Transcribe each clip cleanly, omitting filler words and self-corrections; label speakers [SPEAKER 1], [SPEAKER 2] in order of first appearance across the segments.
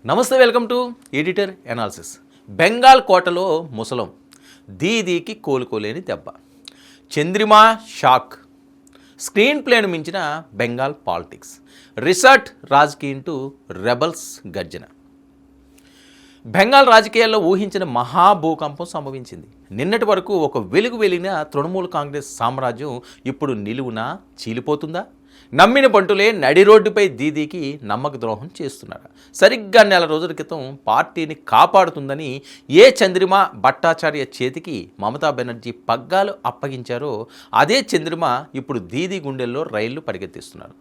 [SPEAKER 1] నమస్తే, welcome to editor analysis. Bengal కోటలో ముసలం, దీదీకి కోలుకోలేని దెబ్బ, చంద్రిమా షాక్, స్క్రీన్ ప్లేను మించిన బెంగాల్ పాలిటిక్స్, రిసార్ట్ రాజకీయం టు రెబల్స్ గర్జన. బెంగాల్ రాజకీయాల్లో ఊహించిన మహాభూకంపం సంభవించింది. నిన్నటి వరకు ఒక వెలుగు వెలిగిన తృణమూల్ కాంగ్రెస్ సామ్రాజ్యం ఇప్పుడు నిలువున చీలిపోతుందా? నమ్మిన బంటులే నడి రోడ్డుపై దీదీకి నమ్మక ద్రోహం చేస్తున్నారు. సరిగ్గా నెల రోజుల క్రితం పార్టీని కాపాడుతుందని ఏ చంద్రిమా భట్టాచార్య చేతికి మమతా బెనర్జీ పగ్గాలు అప్పగించారో అదే చంద్రిమా ఇప్పుడు దీదీ గుండెల్లో రైళ్లు పరిగెత్తిస్తున్నారు.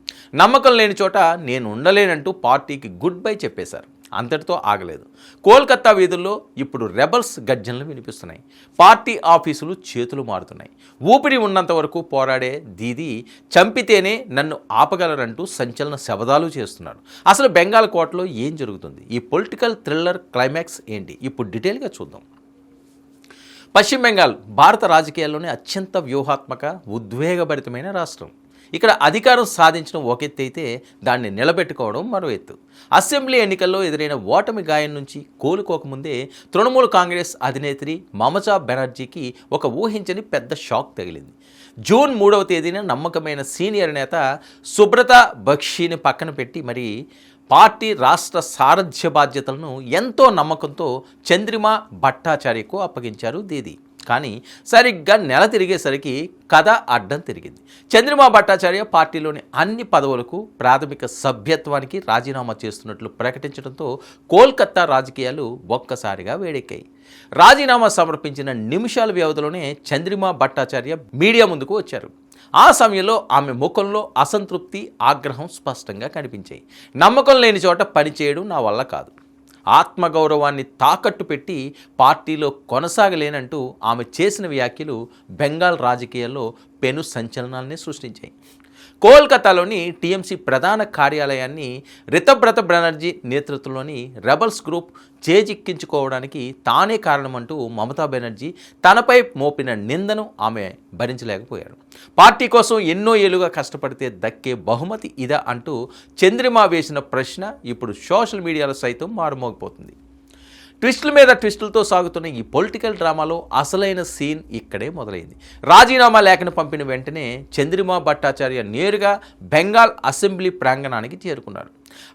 [SPEAKER 1] నమ్మకం లేని చోట నేను ఉండలేనంటూ పార్టీకి గుడ్ బై చెప్పేశారు. అంతటితో ఆగలేదు. కోల్కతా వీధుల్లో ఇప్పుడు రెబల్స్ గర్జనలు వినిపిస్తున్నాయి. పార్టీ ఆఫీసులు చేతులు మారుతున్నాయి. ఊపిరి ఉన్నంత వరకు పోరాడే దీదీ చంపితేనే నన్ను ఆపగలరంటూ సంచలన శబదాలు చేస్తున్నారు. అసలు బెంగాల్ కోటలో ఏం జరుగుతుంది? ఈ పొలిటికల్ థ్రిల్లర్ క్లైమాక్స్ ఏంటి? ఇప్పుడు డీటెయిల్గా చూద్దాం. పశ్చిమ బెంగాల్ భారత రాజకీయాల్లోనే అత్యంత వ్యూహాత్మక, ఉద్వేగభరితమైన రాష్ట్రం. ఇక్కడ అధికారం సాధించడం ఒక ఎత్తు అయితే దాన్ని నిలబెట్టుకోవడం మరో ఎత్తు. అసెంబ్లీ ఎన్నికల్లో ఎదురైన ఓటమి గాయం నుంచి కోలుకోకముందే తృణమూల్ కాంగ్రెస్ అధినేత్రి మమతా బెనర్జీకి ఒక ఊహించని పెద్ద షాక్ తగిలింది. జూన్ 3వ తేదీన నమ్మకమైన సీనియర్ నేత సుబ్రత బక్షిని పక్కన పెట్టి మరి పార్టీ రాష్ట్ర సారథ్య బాధ్యతలను ఎంతో నమ్మకంతో చంద్రిమా భట్టాచార్యకు అప్పగించారు దీదీ. కానీ సరిగ్గా నెల తిరిగేసరికి కథ అడ్డం తిరిగింది. చంద్రిమా భట్టాచార్య పార్టీలోని అన్ని పదవులకు, ప్రాథమిక సభ్యత్వానికి రాజీనామా చేస్తున్నట్లు ప్రకటించడంతో కోల్కతా రాజకీయాలు ఒక్కసారిగా వేడెక్కాయి. రాజీనామా సమర్పించిన నిమిషాల వ్యవధిలోనే చంద్రిమా భట్టాచార్య మీడియా ముందుకు వచ్చారు. ఆ సమయంలో ఆమె ముఖంలో అసంతృప్తి, ఆగ్రహం స్పష్టంగా కనిపించాయి. నమ్మకం లేని చోట పనిచేయడం నా వల్ల కాదు, ఆత్మగౌరవాన్ని తాకట్టు పెట్టి పార్టీలో కొనసాగలేనంటూ ఆమె చేసిన వ్యాఖ్యలు బెంగాల్ రాజకీయాల్లో పెను సంచలనాల్ని సృష్టించాయి. కోల్కతాలోని టీఎంసీ ప్రధాన కార్యాలయాన్ని రితబ్రత బెనర్జీ నేతృత్వంలోని రెబల్స్ గ్రూప్ చేజిక్కించుకోవడానికి తానే కారణమంటూ మమతా బెనర్జీ తనపై మోపిన నిందను ఆమె భరించలేకపోయారు. పార్టీ కోసం ఎన్నో ఏళ్లుగా కష్టపడితే దక్కే బహుమతి ఇదా అంటూ చంద్రిమా వేసిన ప్రశ్న ఇప్పుడు సోషల్ మీడియాలో సైతం మారుమోగిపోతుంది. ట్విస్టుల మీద ట్విస్టులతో సాగుతున్న ఈ పొలిటికల్ డ్రామాలో అసలైన సీన్ ఇక్కడే మొదలైంది. రాజీనామా లేఖను పంపిన వెంటనే చంద్రిమా భట్టాచార్య నేరుగా బెంగాల్ అసెంబ్లీ ప్రాంగణానికి చేరుకున్నారు.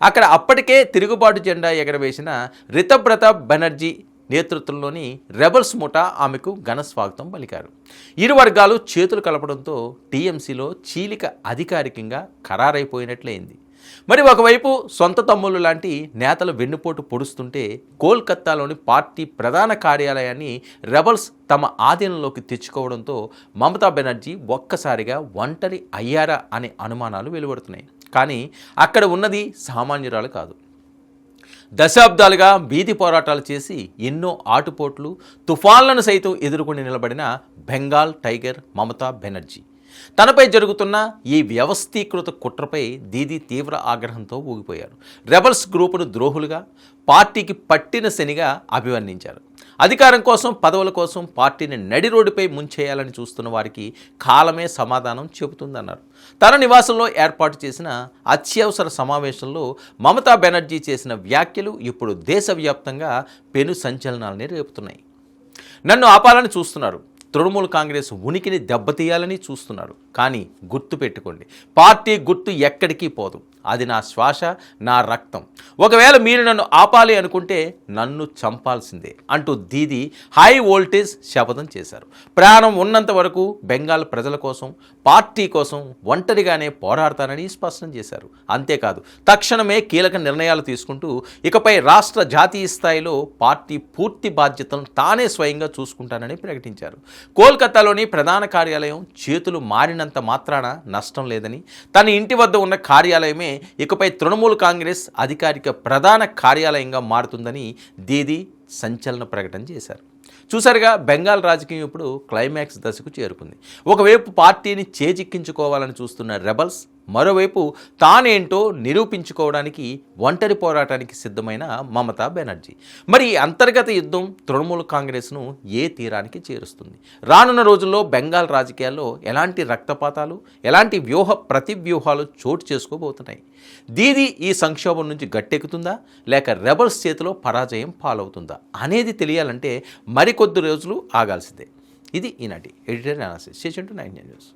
[SPEAKER 1] అక్కడ అప్పటికే తిరుగుబాటు జెండా ఎగరవేసిన రితబ్రత బెనర్జీ నేతృత్వంలోని రెబల్స్ ముఠా ఆమెకు ఘన స్వాగతం పలికారు. ఇరు వర్గాలు చేతులు కలపడంతో టీఎంసీలో చీలిక అధికారికంగా ఖరారైపోయినట్లయింది. మరి ఒకవైపు సొంత తమ్ముళ్ళు లాంటి నేతల వెన్నుపోటు పొడుస్తుంటే కోల్కతాలోని పార్టీ ప్రధాన కార్యాలయాన్ని రెబల్స్ తమ ఆధీనంలోకి తెచ్చుకోవడంతో మమతా బెనర్జీ ఒక్కసారిగా ఒంటరి అయ్యారా అనే అనుమానాలు వెలువడుతున్నాయి. కానీ అక్కడ ఉన్నది సామాన్యురాలు కాదు. దశాబ్దాలుగా వీధి పోరాటాలు చేసి ఎన్నో ఆటుపోట్లు, తుఫాన్లను సైతం ఎదుర్కొని నిలబడిన బెంగాల్ టైగర్ మమతా బెనర్జీ. తనపై జరుగుతున్న ఈ వ్యవస్థీకృత కుట్రపై దీదీ తీవ్ర ఆగ్రహంతో ఊగిపోయారు. రెబల్స్ గ్రూపును ద్రోహులుగా, పార్టీకి పట్టిన శనిగా అభివర్ణించారు. అధికారం కోసం, పదవుల కోసం పార్టీని నడి రోడ్డుపై ముంచేయాలని చూస్తున్న వారికి కాలమే సమాధానం చెబుతుందన్నారు. తన నివాసంలో ఏర్పాటు చేసిన అత్యవసర సమావేశంలో మమతా బెనర్జీ చేసిన వ్యాఖ్యలు ఇప్పుడు దేశవ్యాప్తంగా పెను సంచలనాలని రేపుతున్నాయి. నన్ను ఆపాలని చూస్తున్నారు, తృణమూల్ కాంగ్రెస్ ఉనికిని దెబ్బతీయాలని చూస్తున్నారు. కానీ గుర్తుపెట్టుకోండి, పార్టీ గుర్తు ఎక్కడికి పోదు. అది నా శ్వాస, నా రక్తం. ఒకవేళ మీరు నన్ను ఆపాలి అనుకుంటే నన్ను చంపాల్సిందే అంటూ దీదీ హై వోల్టేజ్ శపథం చేశారు. ప్రాణం ఉన్నంత వరకు బెంగాల్ ప్రజల కోసం, పార్టీ కోసం ఒంటరిగానే పోరాడతానని స్పష్టం చేశారు. అంతేకాదు, తక్షణమే కీలక నిర్ణయాలు తీసుకుంటూ ఇకపై రాష్ట్ర, జాతీయ స్థాయిలో పార్టీ పూర్తి బాధ్యతలను తానే స్వయంగా చూసుకుంటానని ప్రకటించారు. కోల్కతాలోని ప్రధాన కార్యాలయం చేతులు మారినంత మాత్రాన నష్టం లేదని, తన ఇంటి వద్ద ఉన్న కార్యాలయమే ఇకపై తృణమూల్ కాంగ్రెస్ అధికారిక ప్రధాన కార్యాలయంగా మారుతుందని దీదీ సంచలన ప్రకటన చేశారు. చూసారుగా, బెంగాల్ రాజకీయం ఇప్పుడు క్లైమాక్స్ దశకు చేరుకుంది. ఒకవైపు పార్టీని చేజిక్కించుకోవాలని చూస్తున్న రెబల్స్, మరోవైపు తానేంటో నిరూపించుకోవడానికి ఒంటరి పోరాటానికి సిద్ధమైన మమతా బెనర్జీ. మరి ఈ అంతర్గత యుద్ధం తృణమూల్ కాంగ్రెస్ను ఏ తీరానికి చేరుస్తుంది? రానున్న రోజుల్లో బెంగాల్ రాజకీయాల్లో ఎలాంటి రక్తపాతాలు, ఎలాంటి ప్రతివ్యూహాలు చోటు చేసుకోబోతున్నాయి? దీది ఈ సంక్షోభం నుంచి గట్టెక్కుతుందా, లేక రెబల్స్ చేతిలో పరాజయం పాలవుతుందా అనేది తెలియాలంటే మరికొద్ది రోజులు ఆగాల్సిందే. ఇది ఈనాటి editor analysis. Stay tuned to 9 news.